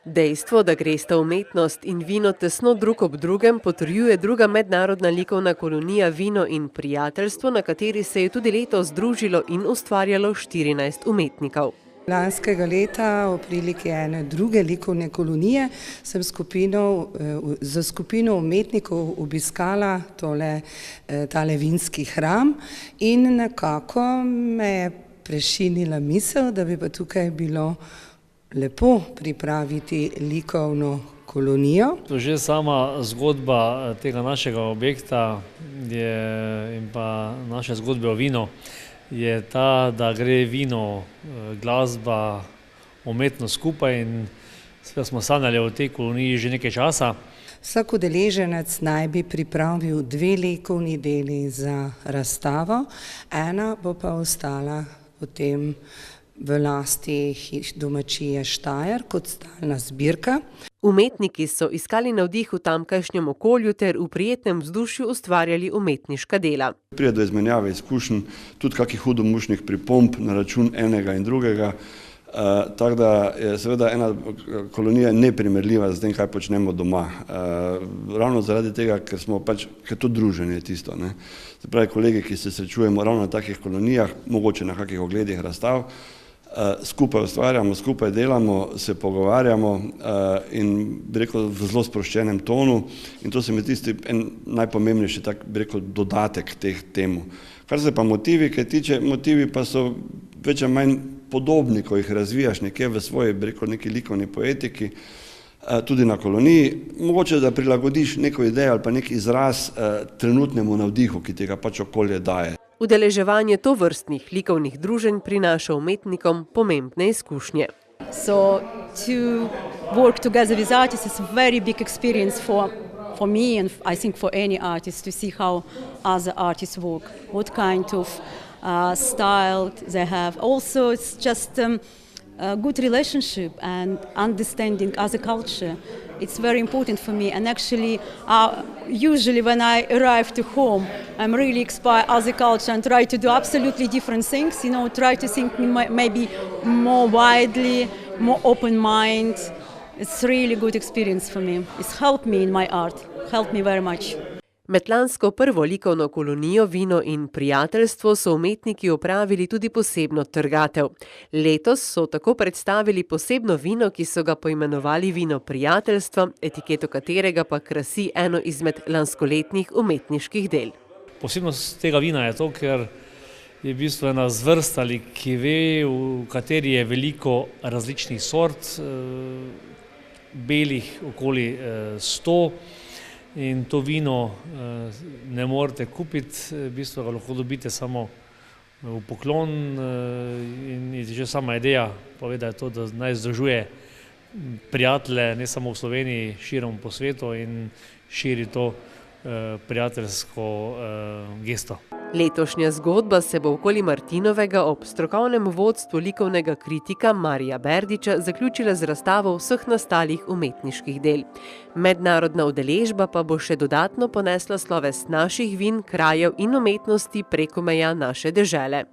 Dejstvo, da gresta umetnost in vino tesno drug ob drugem, potrjuje druga mednarodna likovna kolonija Vino in prijateljstvo, na kateri se je tudi letos združilo in ustvarjalo 14 umetnikov. Lanskega leta, v priliki ene druge likovne kolonije, sem za skupino umetnikov obiskala tale vinski hram in nekako me je prešinila misel, da bi pa tukaj bilo lepo pripraviti likovno kolonijo. Že sama zgodba tega našega objekta in pa naše zgodbe o vinu je ta, da gre vino, glasba, umetnost skupaj in smo sanjali o tej koloniji že nekaj časa. Vsak udeleženec naj bi pripravil 2 likovni deli za razstavo, ena bo pa ostala potem v lasti domačije Štajer kot stalna zbirka. Umetniki so iskali navdih v tamkajšnjem okolju ter v prijetnem vzdušju ustvarjali umetniška dela. Pride do izmenjave izkušenj, tudi kakih hudomušnih pripomb na račun enega in drugega, tako da je seveda ena kolonija neprimerljiva z tem, kaj počnemo doma. Ravno zaradi tega, ker to druženje je tisto. Se pravi, kolegi, ki se srečujemo ravno na takih kolonijah, mogoče na kakih ogledih razstav, skupaj ustvarjamo, skupaj delamo, se pogovarjamo in bi rekel v zelo sproščenem tonu in to se mi zdi en najpomembnejši dodatek temu. Kar se pa motivi tiče, motivi pa so več ali manj podobni, ko jih razvijaš nekje v svoji, bi rekel, neki likovni poetiki, tudi na koloniji, mogoče da prilagodiš neko idejo ali pa nek izraz trenutnemu navdihu, ki ti ga pač okolje daje. Udeleževanje tovrstnih likovnih druženj prinaša umetnikom pomembne izkušnje. So to work together with artists is a very big experience for me and I think for any artist to see how other artists work, what kind of style they have. Also it's just a good relationship and understanding other culture. It's very important for me and actually usually when I arrive to home I'm really inspired other culture and try to do absolutely different things, try to think maybe more widely, more open mind. It's really good experience for me. It's helped me in my art, helped me very much. Med lansko prvo likovno kolonijo Vino in prijateljstvo so umetniki opravili tudi posebno trgatev. Letos so tako predstavili posebno vino, ki so ga poimenovali Vino prijateljstva, etiketo katerega pa krasi eno izmed lanskoletnih umetniških del. Posebnost tega vina je to, ker je v bistvu ena zvrst ali kive, v kateri je veliko različnih sort, belih okoli 100. In to vino ne morete kupiti, v bistvu ga lahko dobite samo v poklon in že sama ideja pove, da je to, da naj združuje prijatelje ne samo v Sloveniji, širom po svetu in širi to prijateljsko gesto. Letošnja zgodba se bo okoli Martinovega ob strokovnem vodstvu likovnega kritika Marija Berdiča zaključila z razstavo vseh nastalih umetniških del. Mednarodna udeležba pa bo še dodatno ponesla sloves naših vin, krajev in umetnosti preko meja naše dežele.